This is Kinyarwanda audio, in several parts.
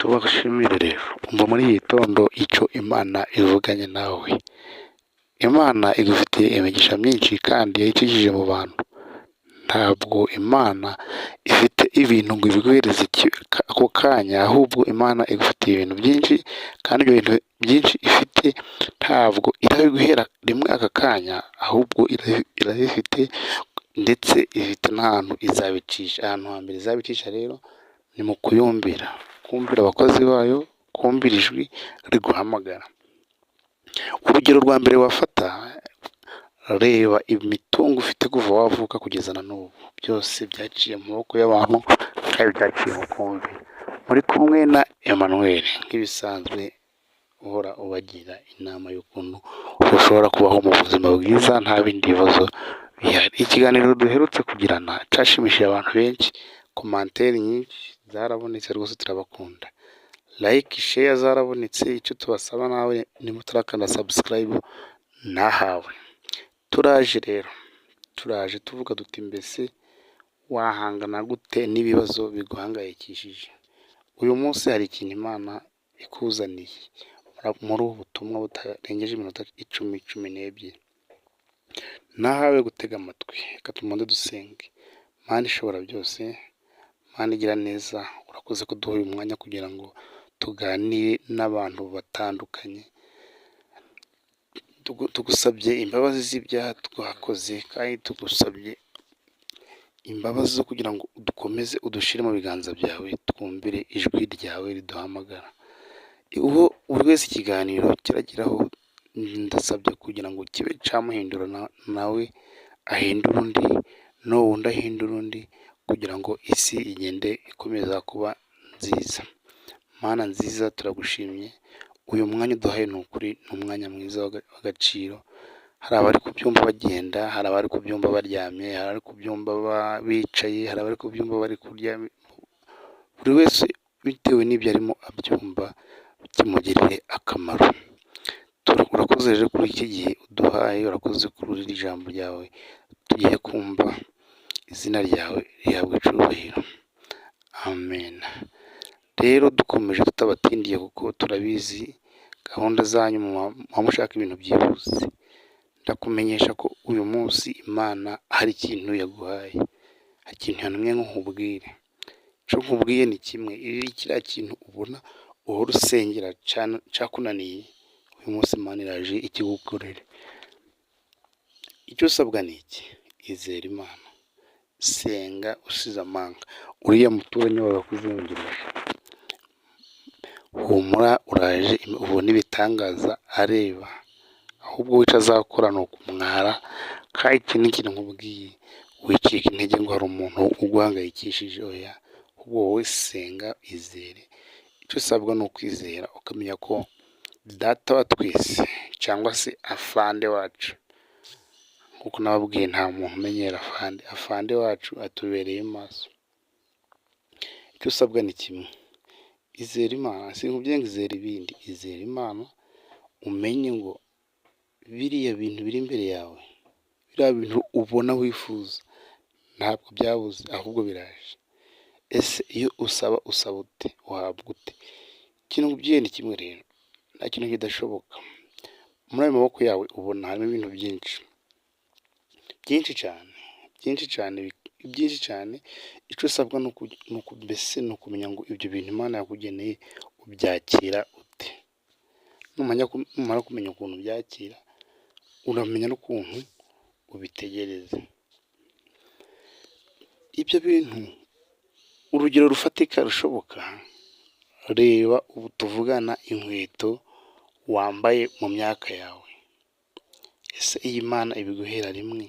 tubashimire rero umva muri iyi gitondo icyo Imana ivuganye nawe. Imana igufitiye imigisha myinshi kandi yayicishije mu bantu. Ntabwo Imana ifite ibintu ngo ibiguhereze ako kanya, ahubwo Imana igufitiye ibintu byinshi kandi ibyo bintu byinshi ifite ntabwo irabiguhera rimwe aka kanya, ahubwo irabifite ndetse ifite n'ahantu izabicisha. Ahantu hambere izabicisha rero ni mu kumvira abakozi bayo, kumvira ijwi riguhamagara. Urugero rwa mbere wafata, reba imitungo ufite kuva wavuka kugeza na n'ubu, byose byaciye mu maboko y'abantu kandi byaciye mu kumvira. Muri kumwe na Emmanuel nk'ibisanzwe, uhora ubagira inama y'ukuntu ushobora kubaho mu buzima bwiza nta bindi bibazo bihari. Ikiganiro duherutse kugirana cyashimishije abantu benshi, komantere nyinshi zarabonetse rwose, turabakunda. Like, share zarabonetse. Icyo tubasaba nawe niba utarakanda subscribe nahawe. Turaje tuvuga duti mbese wahangana gute n'ibibazo biguhangayikishije. Uyu munsi hari ikintu Imana ikuzaniye muri ubu butumwa butarengeje iminota 12. Nahawe gutega amatwi, reka tumanze dusenge. Mana ishobora byose, Mana igira neza, urakoze kuduha uyu mwanya kugira ngo tuganire n'abantu batandukanye. Tugusabye imbabazi z'ibyaha twakoze, kandi tugusabye imbabazi zo kugira ngo dukomeze udushyire mu biganza byawe, twumvire ijwi ryawe riduhamagara. Uwo buri wese ikiganiro kirageraho, ndasabye kugira ngo kibe cyamuhindura nawe ahindura undi, n'uwundi ahindura undi, kugira ngo isi igende ikomeza kuba nziza. Mana nziza, turagushimye. Uyu mwanya uduhaye ni ukuri, ni umwanya mwiza w'agaciro. Hari abari kubyumva bagenda, hari abari kubyumva baryamye, hari abari kubyumva bicaye, hari abari kubyumva bari kurya. Buri wese bitewe n'ibyo arimo abyumva kimugirire akamaro. Urakoze rero kuri iki gihe uduhaye, urakoze kuri iri jambo ryawe tugiye kumva. Izina ryawe rihabwa icyubahiro, amen. Rero dukomeje tutabatindiye, kuko turabizi gahunda zanyu muba mushaka ibintu byihuse. Ndakumenyesha ko uyu munsi Imana hari ikintu yaguhaye, hari ikintu yantumye ngo nkubwire. Icyo nkubwiye ni kimwe, kiriya kintu ubona uhora usengera cyakunaniye, uyu munsi Imana iraje ikigukorere. Icyo usabwa ni iki? Izera Imana, senga usize amanga. Uriya muturanyi wawe wakuzengereje, humura, uraje ubona ibitangaza areba. Ahubwo wica azakora ni ukumwara. Kandi iki ni ikintu nkubwiye, wicika intege ngo hari umuntu uguhangayikishije, oya. Ahubwo wowe senga, izere. Icyo usabwa ni ukwizera, ukamenya ko data wa twese cyangwa se afande wacu, kuko nababwiye nta muntu umenyera afande wacu atubereye maso. Icyo usabwa ni kimwe, izera Imana. Sinkubwiye ngo izera ibindi, izera Imana. Umenye ngo biriya bintu biri imbere yawe, biriya bintu ubona wifuza, ntabwo byabuze, ahubwo biraje. Ese iyo usaba ute? Uhabwa ute? Ikintu nkubwiye ni kimwe rero, nta kintu kidashoboka. Muri ayo maboko yawe ubona harimo ibintu byinshi cyane. Icyo usabwa mbese ni ukumenya ngo ibyo bintu Imana yakugeneye ubyakira ute. Numara kumenya ukuntu ubyakira, uramenya n'ukuntu ubitegereza. Ibyo bintu, urugero rufatika rushoboka, reba ubu tuvugana inkweto wambaye mu myaka yawe. Ese iyi Imana ibiguhera rimwe?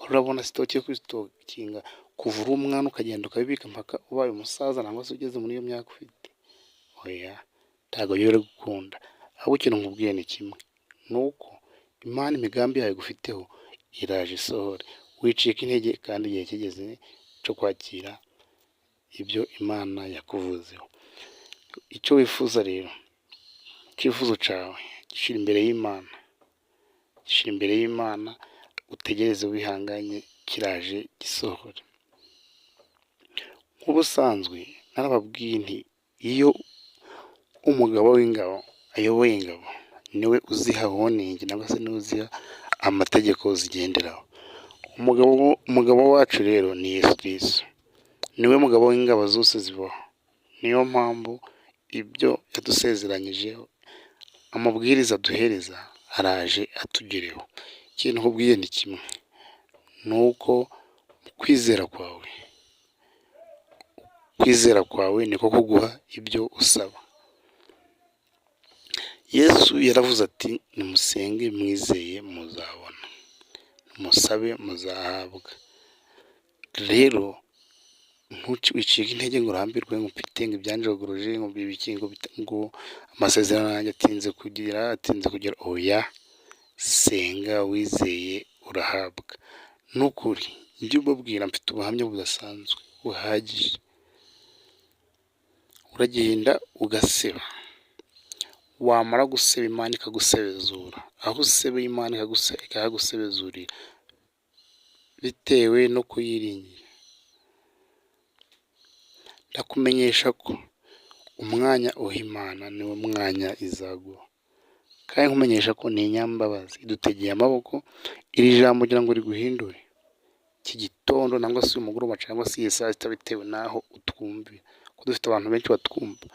Urabona sitoke yo kwisitokinga kuva uri umwana ukagenda ukabibika mpaka ubaye umusaza, nangwa se ugeze muri iyo myaka ufite? Oya, ntabwo yore gukunda. Ahubwo ikintu nkubwiye ni kimwe, ni uko Imana imigambi yawe igufiteho iraje isohore. Wicika intege, kandi igihe kigeze cyo kwakira ibyo Imana yakuvuzeho. Icyo wifuza rero, icyifuzo cyawe gishyira imbere y'Imana, utegereze wihanganye, kiraje gisohora. Nk'ubusanzwe narababwiye nti iyo umugabo w'ingabo ayoboye ingabo niwe uziha warning nangwa se niwe uziha amategeko zigenderaho. Umugabo wacu rero ni Yesu Kristo, niwe mugabo w'ingabo zose zibaho. Niyo mpamvu ibyo yadusezeranyijeho, amabwiriza duhereza araje atugereho. Ikintu nkubwiye ni kimwe, nuko kwizera kwawe niko kuguha ibyo usaba. Yesu yaravuze ati nimusenge mwizeye muzabona, musabe muzahabwa. Rero ntucike intege ngo urambirwe ngo mfite ngo ibyanjogoroje ngo bibiki ngo amasezerano yanjye atinze kugera. Oya, senga wizeye urahabwa. Nukuri ibyo ubabwira mfite ubuhamya budasanzwe buhagije. Uragenda ugaseba, wamara guseba Imana ikagusebezura. Aho usebeye Imana ikahagusebezurira bitewe no kuyiringira. Ndakumenyesha ko umwanya uha Imana niwo mwanya izaguha, kandi nkumenyesha ko ni inyambabazi, idutegeye amaboko. Iri jambo kugira ngo riguhindure iki gitondo nangwa se umugoroba cyangwa se iyi saa sita, bitewe n'aho utwumvira, ko dufite abantu benshi batwumva.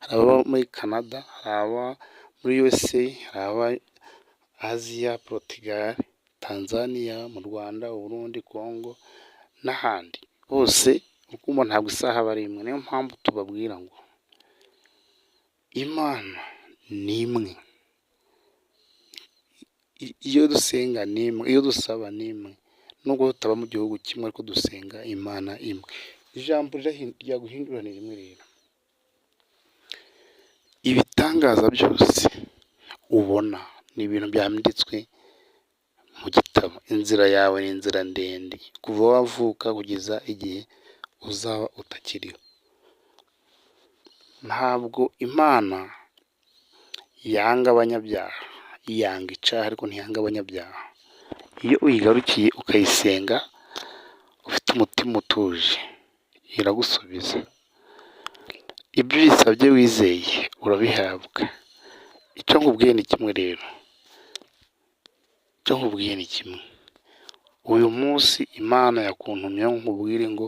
Hari ababa muri Canada, hari ababa muri USA, hari ababa Aziya, Portugal, Tanzania, mu Rwanda, Burundi, Congo n'ahandi bose. Ukumva ntabwo isaha bari imwe. Niyo mpamvu tubabwira ngo Imana ni imwe, iyo dusenga ni imwe, iyo dusaba ni imwe. Nubwo tutaba mu gihugu kimwe ariko dusenga Imana imwe. Ijambo ryaguhindura ni rimwe rero. Ibitangaza byose ubona ni ibintu byanditswe mu gitabo. Inzira yawe ni inzira ndende, kuva wavuka kugeza igihe uzaba utakiriho. Ntabwo Imana yanga abanyabyaha, yanga icyaha ariko ntiyanga abanyabyaha. Iyo uyigarukiye ukayisenga ufite umutima utuje, iragusubiza. Ibyo uyisabye wizeye urabihabwa. Icyo nkubwiye ni kimwe rero, uyu munsi Imana yakuntumye nkubwire ngo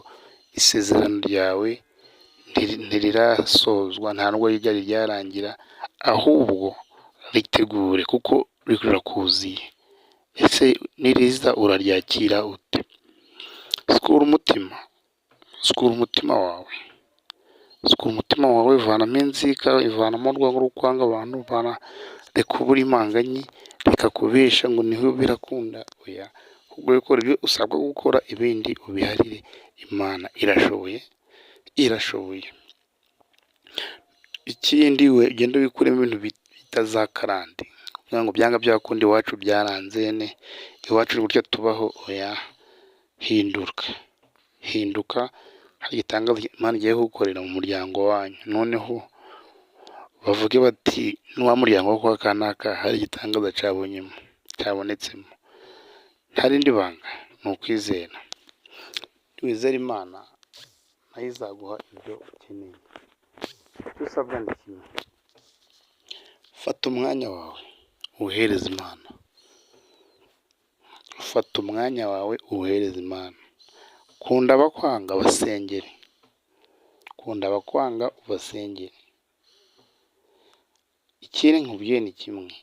isezerano ryawe ntirirasozwa, nta nubwo ryari ryarangira, ahubwo ritegure kuko rirakuziye. Ese niriza uraryakira ute? Sukura umutima wawe, vanamo inzika, ivanamo urwango rwo kwanga abantu, reka ubura imanganyi, reka kubesha ngo niho birakunda. Oya, ahubwo gukora ibyo usabwa gukora, ibindi ubiharire Imana. Irashoboye. Ikindi we ugenda wikuremo ibintu bitazakarande, kugira ngo byanga byakundi iwacu byaranze, iwacu ni gutya tubaho. Oya, hinduka. Hari igitangaza Imana igiye gukorera mu muryango wanyu. Noneho bavuge bati n'uwa muryango wo kwa kanaka hari igitangaza cyabonetsemo. Nta rindi banga, ni ukwizera. Wizera Imana nayo izaguha ibyo ukeneye. Icyo usabwa ni kimwe, fata umwanya wawe uwuhereze Imana. Kunda abakwanga ubasengere. Ikindi nkubwiye ni kimwe,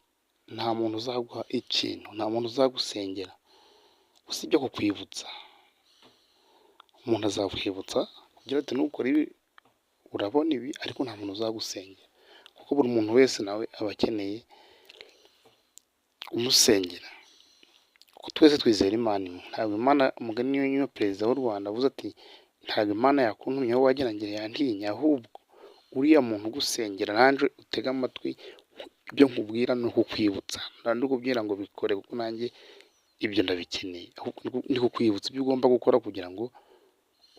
nta muntu uzaguha ikintu, nta muntu uzagusengera usibye kukwibutsa. Umuntu azakwibutsa kugira ati nukora ibi urabona ibi, ariko nta muntu uzagusengera, kuko buri muntu wese nawe aba akeneye umusengera. Kuko twese twizera Imana imwe. Ntabwo Imana, umugani niyo perezida w'u Rwanda avuze ati ntabwo Imana yakuntumyeho wagira ngo yantinya, ahubwo uriya muntu ugusengera nanjye utega amatwi. Ibyo nkubwira ni ukukwibutsa, ndakubwira ngo bikore kuko nanjye ibyo ndabikeneye. Ni kukwibutsa ibyo ugomba gukora kugira ngo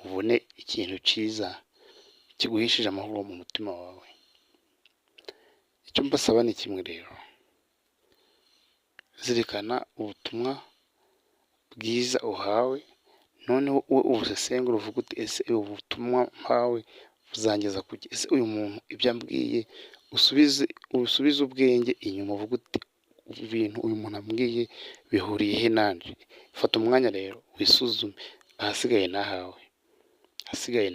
ubone ikintu cyiza kiguhishije amahoro mu mutima wawe. Icyo mbasaba ni kimwe rero, zirikana ubutumwa bwiza uhawe, noneho ubusesengura uvuga uti ese ubu butumwa mpawe buzangeza kuki? Ese uyu muntu ibyo ambwiye usubize ubwenge inyuma, uvuga uti ibintu uyu muntu ambwiye bihuriye he nanje. Fata umwanya rero wisuzume, ahasigaye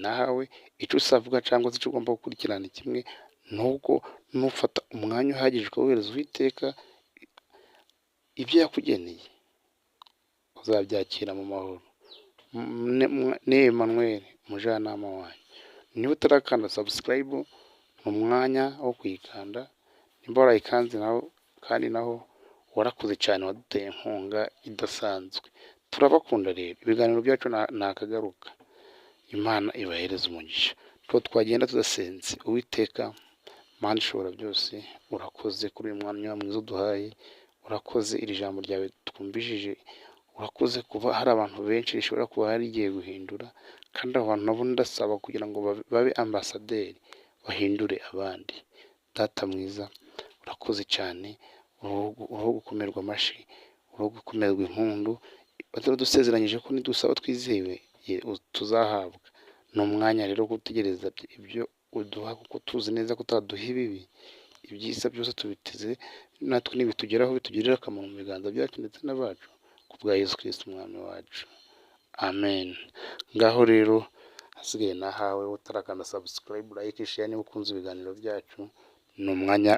nahawe. Icyo usavuga cyangwa se icyo ugomba gukurikirana kimwe, nuko nufata umwanya uhagije ukawohereza Uwiteka ibyo yakugeneye, uzabyakira mu mahoro. Ni Emmanuel, umujyanama wanyu. Niba utarakanda subscribe, ni umwanya wo kuyikanda. Nimba warayikanze naho kandi naho warakoze cyane, waduteye inkunga idasanzwe. Turabakunda rero, ibiganiro byacu nakagaruka. Imana ibahereza umugisha. Twagenda tudasenze. Uwiteka Mana ishobora byose, urakoze kuri uyu mwanya mwiza uduhaye. Urakoze iri jambo ryawe twumvishije. Urakoze kuba hari abantu benshi rishobora kuba harigiye guhindura, kandi abo bantu nabo ndasaba kugira ngo babe ambasaderi, bahindure abandi. Data mwiza, urakoze cyane. Uriho gukomerwa amashyi, uriho gukomerwa impundu. Dusezeranyije ko nidusaba twizewe tuzahabwa. Ni umwanya rero wo gutegereza ibyo uduha, kuko tuzi neza ko utaduha ibibi. Ibyiza byose tubiteze, natwe nibitugeraho bitugirira akamaro mu biganza byacu ndetse n'abacu, ku bwa Yesu Kristo umwami wacu. Amen. Ngaho rero hasigaye nahawe, utarakanda subscribe, like, share niba ukunze ibiganiro byacu. Ni umwanya